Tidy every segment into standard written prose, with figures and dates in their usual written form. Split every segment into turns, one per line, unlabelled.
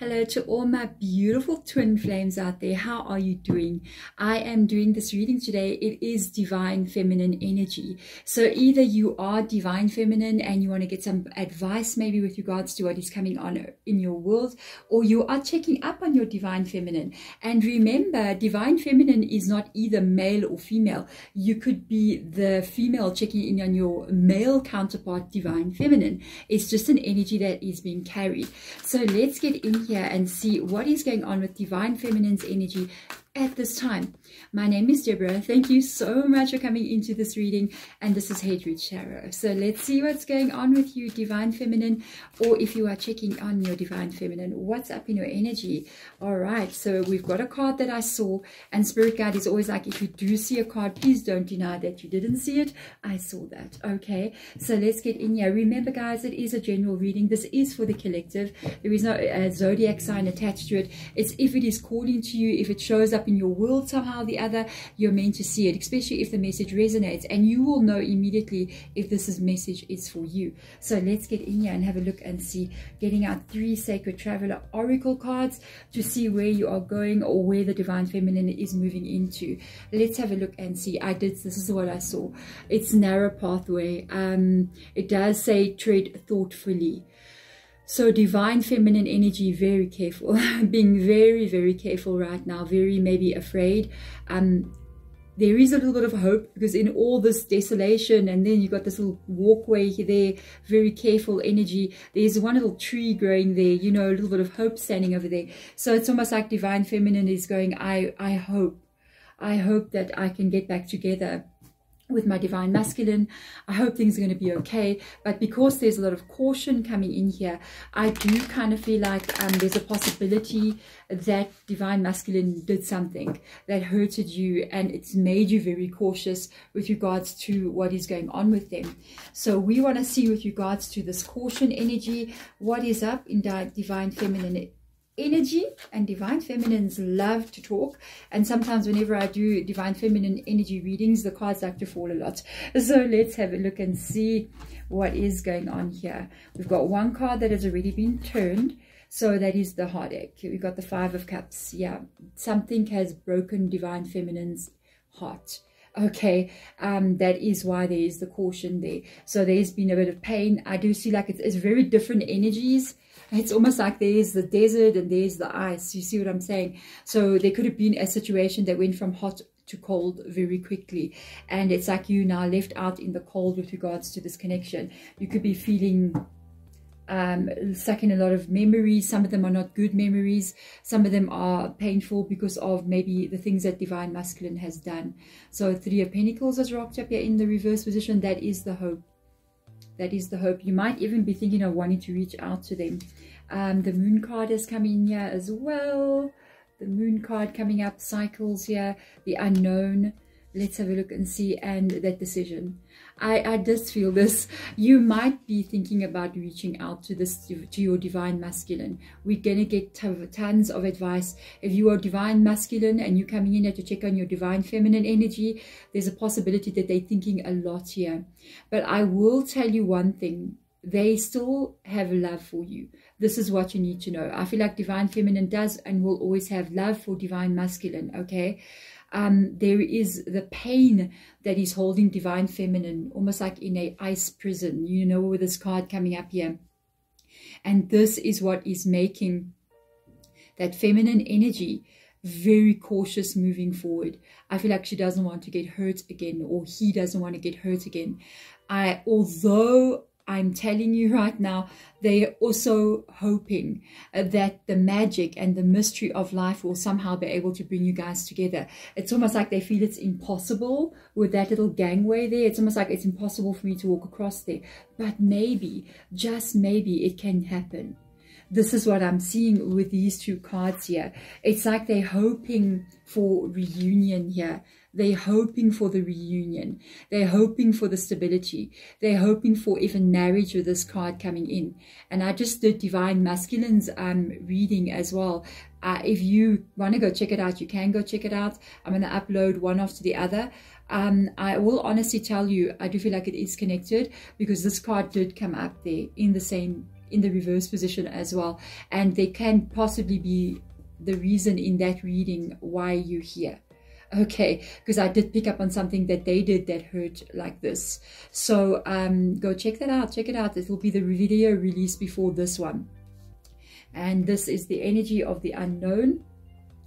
Hello to all my beautiful twin flames out there. How are you doing? I am doing this reading today. It is divine feminine energy. So either you are divine feminine and you want to get some advice maybe with regards to what is coming on in your world, or you are checking up on your divine feminine. And remember, divine feminine is not either male or female. You could be the female checking in on your male counterpart, divine feminine. It's just an energy that is being carried. So let's get in here and see what is going on with divine feminine's energy at this time. My name is Deborah. Thank you so much for coming into this reading, and this is Head Root Tarot. So let's see what's going on with you, divine feminine, or if you are checking on your divine feminine, what's up in your energy. All right, so we've got a card that I saw, and Spirit Guide is always like, if you do see a card, please don't deny that you didn't see it. I saw that. Okay, so let's get in here. Remember guys, it is a general reading. This is for the collective. There is no zodiac sign attached to it. It's if it is calling to you, if it shows up in your world somehow or the other, you're meant to see it, especially if the message resonates, and you will know immediately if this message is for you. So let's get in here and have a look and see, getting out 3 Sacred Traveler Oracle cards to see where you are going or where the divine feminine is moving into. Let's have a look and see. This is what I saw. It's narrow pathway. It does say tread thoughtfully. So divine feminine energy, very careful, being very, very careful right now, very maybe afraid. There is a little bit of hope, because in all this desolation, and then you've got this little walkway there, very careful energy. There's one little tree growing there, you know, a little bit of hope standing over there. So it's almost like divine feminine is going, I hope that I can get back together with my divine masculine. I hope things are going to be okay. But because there's a lot of caution coming in here, I do kind of feel like there's a possibility that divine masculine did something that hurted you, and it's made you very cautious with regards to what is going on with them. So we want to see, with regards to this caution energy, what is up in divine feminine energy. And divine feminines love to talk, and sometimes whenever I do divine feminine energy readings, the cards like to fall a lot. So let's have a look and see what is going on here. We've got one card that has already been turned, so that is the heartache. We've got the 5 of Cups. Yeah, something has broken divine feminine's heart. Okay, that is why there is the caution there. So there's been a bit of pain. I do see like it's very different energies. It's almost like there's the desert and there's the ice. You see what I'm saying? So there could have been a situation that went from hot to cold very quickly, and it's like you now left out in the cold with regards to this connection. You could be feeling stuck in a lot of memories. Some of them are not good memories. Some of them are painful because of maybe the things that divine masculine has done. So 3 of Pentacles has rocked up here in the reverse position. That is the hope. That is the hope. You might even be thinking of wanting to reach out to them. The Moon card has come in here as well. The Moon card coming up, cycles here, the unknown. Let's have a look and see, and that decision. I just feel this. You might be thinking about reaching out to your divine masculine. We're going to get tons of advice. If you are divine masculine and you're coming in here to check on your divine feminine energy, there's a possibility that they're thinking a lot here. But I will tell you one thing. They still have love for you. This is what you need to know. I feel like divine feminine does and will always have love for divine masculine, okay? There is the pain that is holding divine feminine, almost like in a ice prison, you know, with this card coming up here. And this is what is making that feminine energy very cautious moving forward. I feel like she doesn't want to get hurt again, or he doesn't want to get hurt again. Although I'm telling you right now, they are also hoping that the magic and the mystery of life will somehow be able to bring you guys together. It's almost like they feel it's impossible with that little gangway there. It's almost like it's impossible for me to walk across there. But maybe, just maybe, it can happen. This is what I'm seeing with these 2 cards here. It's like they're hoping for reunion here. They're hoping for the reunion. They're hoping for the stability. They're hoping for even marriage with this card coming in. And I just did divine masculine's reading as well. If you want to go check it out, you can go check it out. I'm going to upload one after the other. I will honestly tell you, I do feel like it is connected, because this card did come up there in the same in the reverse position as well. And they can possibly be the reason in that reading why you're here. Okay, because I did pick up on something that they did that hurt like this. So go check that out. Check it out. It will be the video released before this one. And this is the energy of the unknown.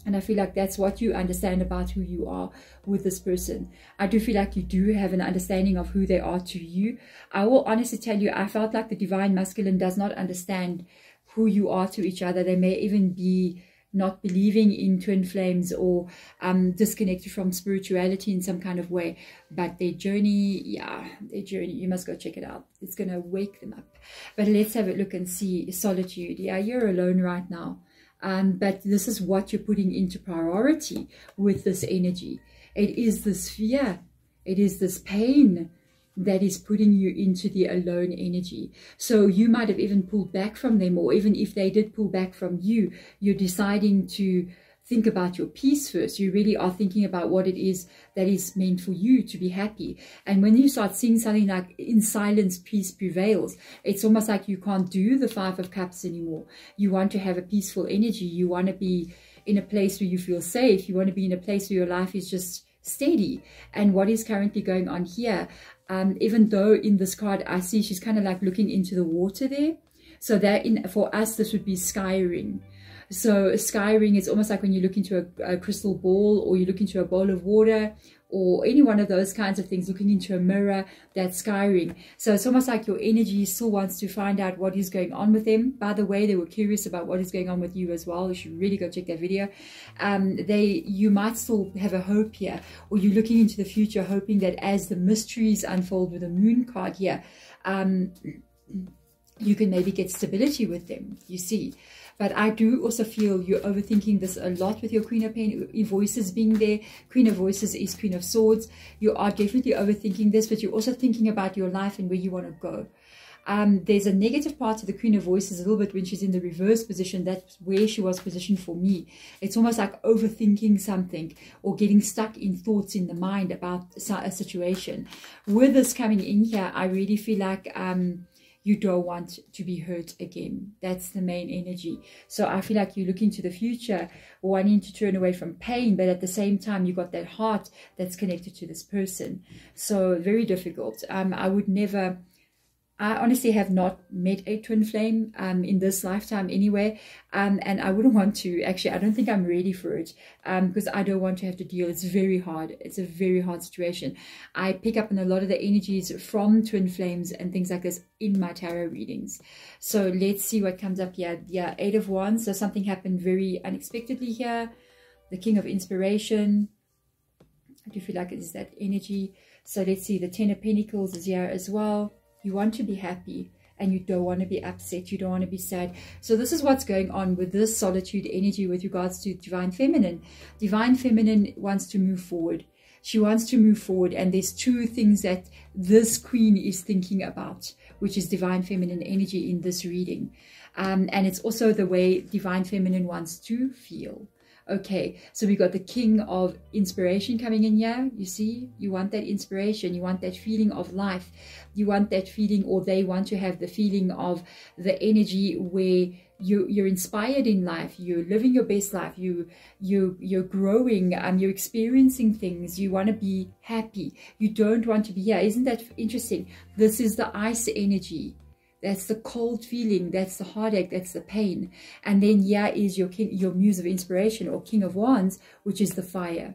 And I feel like that's what you understand about who you are with this person. I do feel like you do have an understanding of who they are to you. I will honestly tell you, I felt like the divine masculine does not understand who you are to each other. They may even be not believing in twin flames or disconnected from spirituality in some kind of way. But their journey, you must go check it out. It's going to wake them up. But let's have a look and see. Solitude. Yeah, you're alone right now. But this is what you're putting into priority with this energy. It is this fear. It is this pain that is putting you into the alone energy. So you might have even pulled back from them, or even if they did pull back from you, you're deciding to think about your peace first. You really are thinking about what it is that is meant for you to be happy. And when you start seeing something like in silence, peace prevails, it's almost like you can't do the Five of Cups anymore. You want to have a peaceful energy. You want to be in a place where you feel safe. You want to be in a place where your life is just steady. And what is currently going on here, even though in this card I see she's kind of like looking into the water there. So that for us, this would be skyring. So skyring is almost like when you look into a crystal ball, or you look into a bowl of water, or any one of those kinds of things, looking into a mirror, that's skyring. So it's almost like your energy still wants to find out what is going on with them. By the way, they were curious about what is going on with you as well. You should really go check that video. You might still have a hope here, or you're looking into the future, hoping that as the mysteries unfold with the moon card here, you can maybe get stability with them, you see. But I do also feel you're overthinking this a lot with your Queen of Voices being there. Queen of Voices is Queen of Swords. You are definitely overthinking this, but you're also thinking about your life and where you want to go. There's a negative part to the Queen of Voices a little bit when she's in the reverse position. That's where she was positioned for me. It's almost like overthinking something, or getting stuck in thoughts in the mind about a situation. With this coming in here, I really feel like you don't want to be hurt again. That's the main energy. So I feel like you're looking to the future, wanting to turn away from pain, but at the same time, you got that heart that's connected to this person. So very difficult. I honestly have not met a twin flame in this lifetime anyway, and I wouldn't want to. Actually, I don't think I'm ready for it, because I don't want to have to deal. It's very hard. It's a very hard situation. I pick up on a lot of the energies from twin flames and things like this in my tarot readings. So let's see what comes up here. Yeah, Eight of Wands. So something happened very unexpectedly here. The King of Inspiration. I do feel like it is that energy. So let's see. The Ten of Pentacles is here as well. You want to be happy, and you don't want to be upset. You don't want to be sad. So this is what's going on with this solitude energy with regards to Divine Feminine. Divine Feminine wants to move forward. She wants to move forward. And there's two things that this Queen is thinking about, which is Divine Feminine energy in this reading. And it's also the way Divine Feminine wants to feel. Okay, so we got the King of Inspiration coming in here. You see, you want that inspiration. You want that feeling of life. You want that feeling, or they want to have the feeling of the energy where you're inspired in life. You're living your best life. You're growing. You're experiencing things. You want to be happy. You don't want to be here. Isn't that interesting? This is the ice energy. That's the cold feeling, that's the heartache, that's the pain. And then here is your Muse of Inspiration, or King of Wands, which is the fire.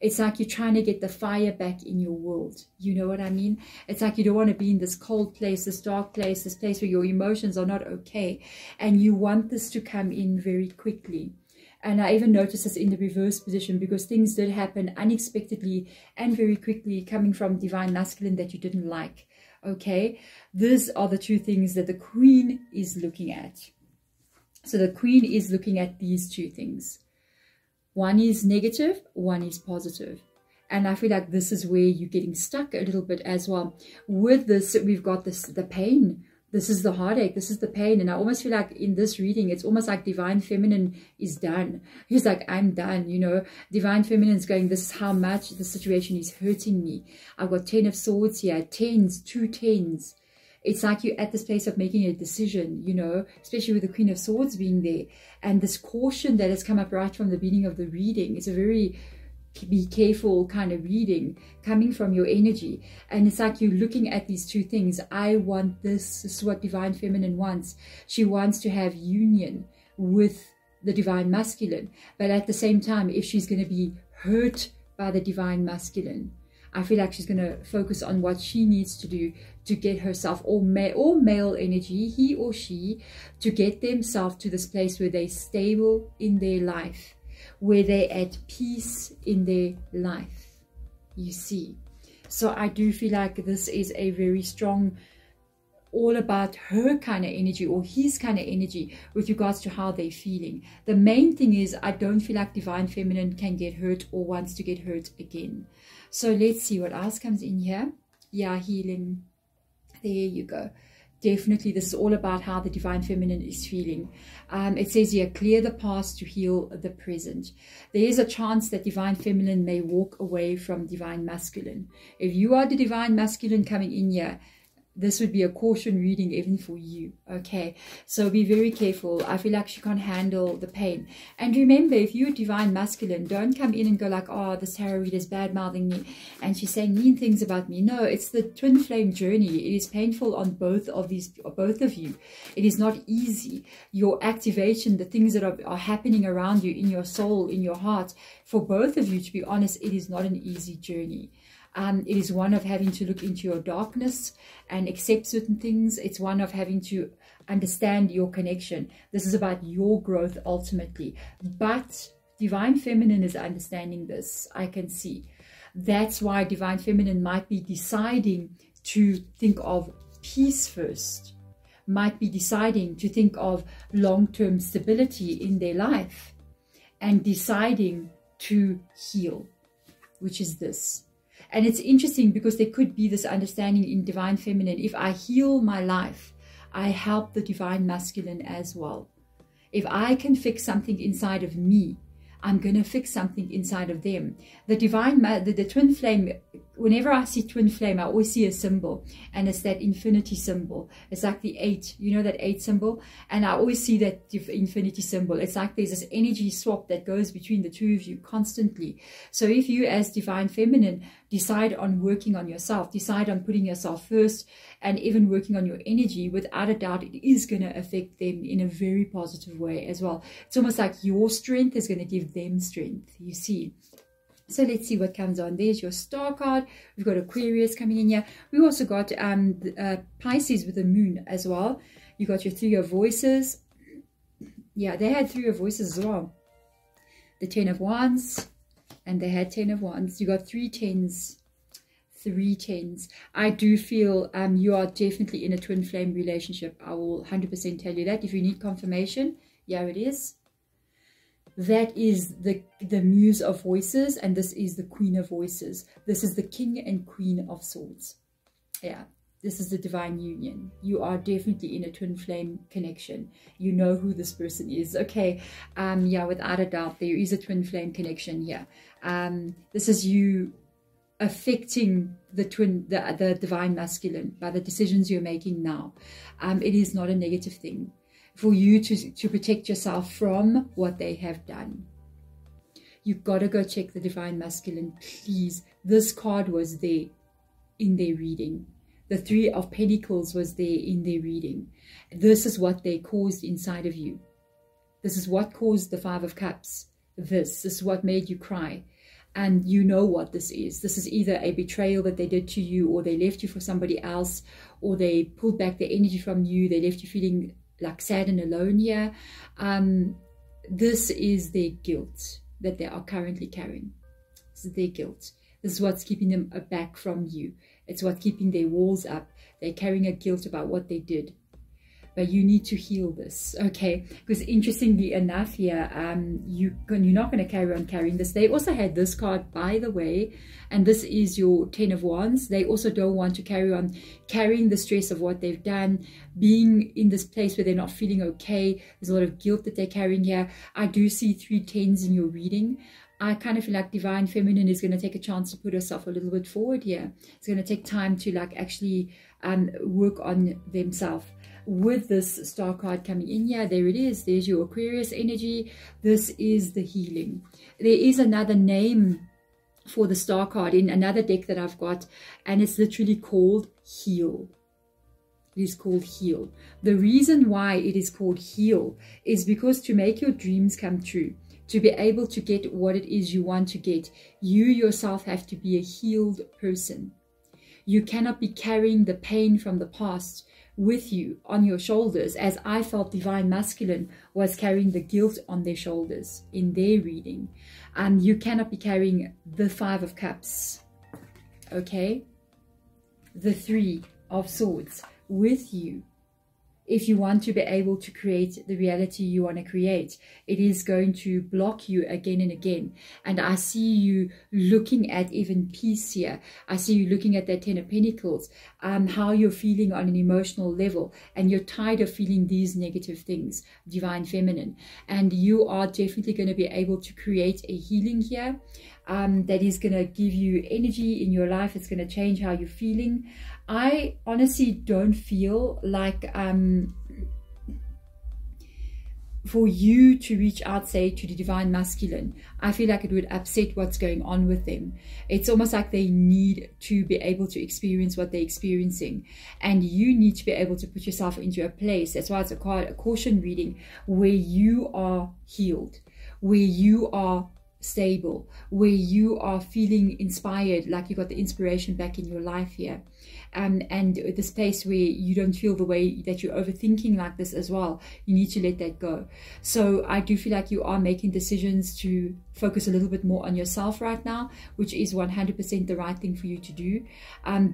It's like you're trying to get the fire back in your world. You know what I mean? It's like you don't want to be in this cold place, this dark place, this place where your emotions are not okay. And you want this to come in very quickly. And I even noticed this in the reverse position, because things did happen unexpectedly and very quickly coming from Divine Masculine that you didn't like. Okay, these are the two things that the Queen is looking at. So the Queen is looking at these two things. One is negative, one is positive. And I feel like this is where you're getting stuck a little bit as well. With this, we've got the pain. This is the heartache. This is the pain. And I almost feel like in this reading, it's almost like Divine Feminine is done. He's like, I'm done, you know. Divine Feminine is going, this is how much the situation is hurting me. I've got 10 of Swords here. Tens, 2 tens. It's like you're at this place of making a decision, you know, especially with the Queen of Swords being there. And this caution that has come up right from the beginning of the reading. It's a very be careful kind of reading coming from your energy. And it's like you're looking at these two things. I want this. This is what Divine Feminine wants. She wants to have union with the Divine Masculine. But at the same time, if she's going to be hurt by the Divine Masculine, I feel like she's going to focus on what she needs to do to get herself, or male energy, he or she, to get themselves to this place where they're stable in their life, where they're at peace in their life, you see. So I do feel like this is a very strong, all about her kind of energy, or his kind of energy, with regards to how they're feeling. The main thing is, I don't feel like Divine Feminine can get hurt or wants to get hurt again. So let's see what else comes in here. Yeah, healing. There you go. Definitely, this is all about how the Divine Feminine is feeling. It says here, clear the past to heal the present. There is a chance that Divine Feminine may walk away from Divine Masculine. If you are the Divine Masculine coming in here, this would be a caution reading even for you, okay? So be very careful. I feel like she can't handle the pain. And remember, if you're Divine Masculine, don't come in and go like, oh, this tarot reader is bad-mouthing me and she's saying mean things about me. No, it's the twin flame journey. It is painful on both of you. It is not easy. Your activation, the things that are happening around you in your soul, in your heart, for both of you, to be honest, it is not an easy journey. It is one of having to look into your darkness and accept certain things. It's one of having to understand your connection. This is about your growth ultimately. But Divine Feminine is understanding this, I can see. That's why Divine Feminine might be deciding to think of peace first. Might be deciding to think of long-term stability in their life. And deciding to heal, which is this. And it's interesting because there could be this understanding in Divine Feminine. If I heal my life, I help the Divine Masculine as well. If I can fix something inside of me, I'm going to fix something inside of them. The twin flame, whenever I see twin flame, I always see a symbol. And it's that infinity symbol. It's like the 8, you know, that 8 symbol. And I always see that infinity symbol. It's like there's this energy swap that goes between the two of you constantly. So if you as Divine Feminine decide on working on yourself, decide on putting yourself first, and even working on your energy, without a doubt, it is going to affect them in a very positive way as well. It's almost like your strength is going to give them strength, you see. So let's see what comes on. There's your Star card. We've got Aquarius coming in here. We also got Pisces with the Moon as well. You got your 3 of Voices. Yeah, they had 3 of Voices as well. The 10 of Wands. And they had 10 of Wands. You got 3 tens. 3 tens. I do feel you are definitely in a twin flame relationship. I will 100% tell you that. If you need confirmation, yeah, it is. That is the Muse of Voices, and this is the Queen of Voices. This is the King and Queen of Swords. Yeah, this is the divine union. You are definitely in a twin flame connection. You know who this person is. Okay, yeah, without a doubt, there is a twin flame connection here. This is you affecting the divine masculine by the decisions you're making now. It is not a negative thing for you to protect yourself from what they have done. You've got to go check the divine masculine, please. This card was there in their reading. The 3 of Pentacles was there in their reading. This is what they caused inside of you. This is what caused the 5 of Cups. This is what made you cry. And you know what this is. This is either a betrayal that they did to you, or they left you for somebody else, or they pulled back the energy from you. They left you feeling like sad and alone here. This is their guilt that they are currently carrying. This is their guilt. This is what's keeping them back from you. It's what's keeping their walls up. They're carrying a guilt about what they did. But you need to heal this, okay? Because interestingly enough here, you're not going to carry on carrying this. They also had this card, by the way, and this is your 10 of Wands. They also don't want to carry on carrying the stress of what they've done, being in this place where they're not feeling okay. There's a lot of guilt that they're carrying here. I do see 3 tens in your reading. I kind of feel like divine feminine is going to take a chance to put herself a little bit forward here. It's going to take time to like actually work on themselves. With this star card coming in here, there it is. There's your Aquarius energy. This is the healing. There is another name for the star card in another deck that I've got, and it's literally called heal. It is called heal. The reason why it is called heal is because to make your dreams come true, to be able to get what it is you want to get, you yourself have to be a healed person. You cannot be carrying the pain from the past with you on your shoulders, as I felt divine masculine was carrying the guilt on their shoulders in their reading. You cannot be carrying the 5 of Cups, okay? The 3 of Swords with you. If you want to be able to create the reality you want to create, it is going to block you again and again. And I see you looking at even peace here. I see you looking at that 10 of Pentacles, how you're feeling on an emotional level, and you're tired of feeling these negative things, divine feminine. And you are definitely going to be able to create a healing here that is going to give you energy in your life. It's going to change how you're feeling. I honestly don't feel like for you to reach out, say, to the divine masculine, I feel like it would upset what's going on with them. It's almost like they need to be able to experience what they're experiencing, and you need to be able to put yourself into a place. That's why it's a caution reading, where you are healed, where you are stable, where you are feeling inspired, like you got the inspiration back in your life here, and the space where you don't feel the way that you're overthinking like this as well. You need to let that go. So I do feel like you are making decisions to focus a little bit more on yourself right now, which is 100% the right thing for you to do.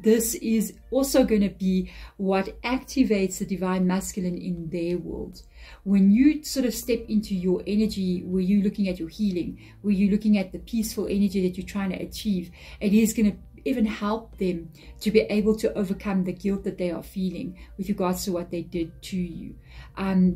This is also going to be what activates the divine masculine in their world. When you sort of step into your energy, where you're looking at your healing, where you're looking at the peaceful energy that you're trying to achieve, it is going to even help them to be able to overcome the guilt that they are feeling with regards to what they did to you.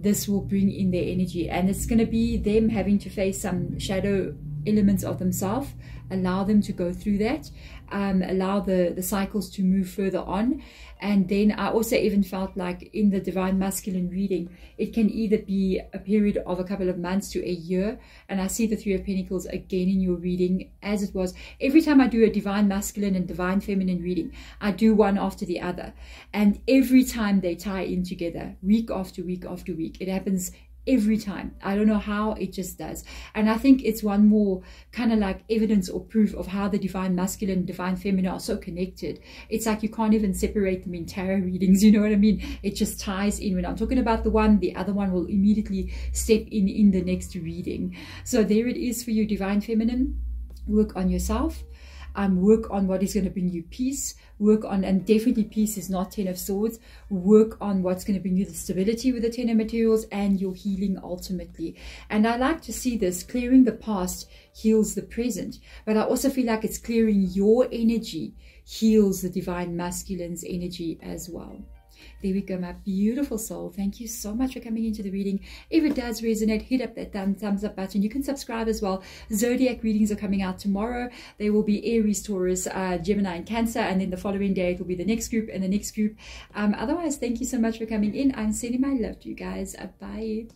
This will bring in their energy, and it's going to be them having to face some shadow elements of themselves. Allow them to go through that, allow the cycles to move further on. And then I also even felt like in the divine masculine reading, it can either be a period of a couple of months to a year. And I see the 3 of Pentacles again in your reading, as it was every time I do a divine masculine and divine feminine reading, I do one after the other, and every time they tie in together, week after week after week. It happens every time. I don't know how, it just does. And I think it's one more kind of like evidence or proof of how the divine masculine and divine feminine are so connected. It's like you can't even separate them in tarot readings, you know what I mean? It just ties in. When I'm talking about the one, the other one will immediately step in the next reading. So there it is for you, divine feminine. Work on yourself. Work on what is going to bring you peace. Work on, and definitely peace is not 10 of Swords. Work on what's going to bring you the stability with the 10 of Materials and your healing ultimately. And I like to see this. Clearing the past heals the present. But I also feel like it's clearing your energy heals the divine masculine's energy as well. There we go, my beautiful soul. Thank you so much for coming into the reading. If it does resonate, hit up that thumbs up button. You can subscribe as well. Zodiac readings are coming out tomorrow. They will be Aries, Taurus, Gemini, and Cancer. And then the following day, it will be the next group and the next group. Otherwise, thank you so much for coming in. I'm sending my love to you guys. Bye.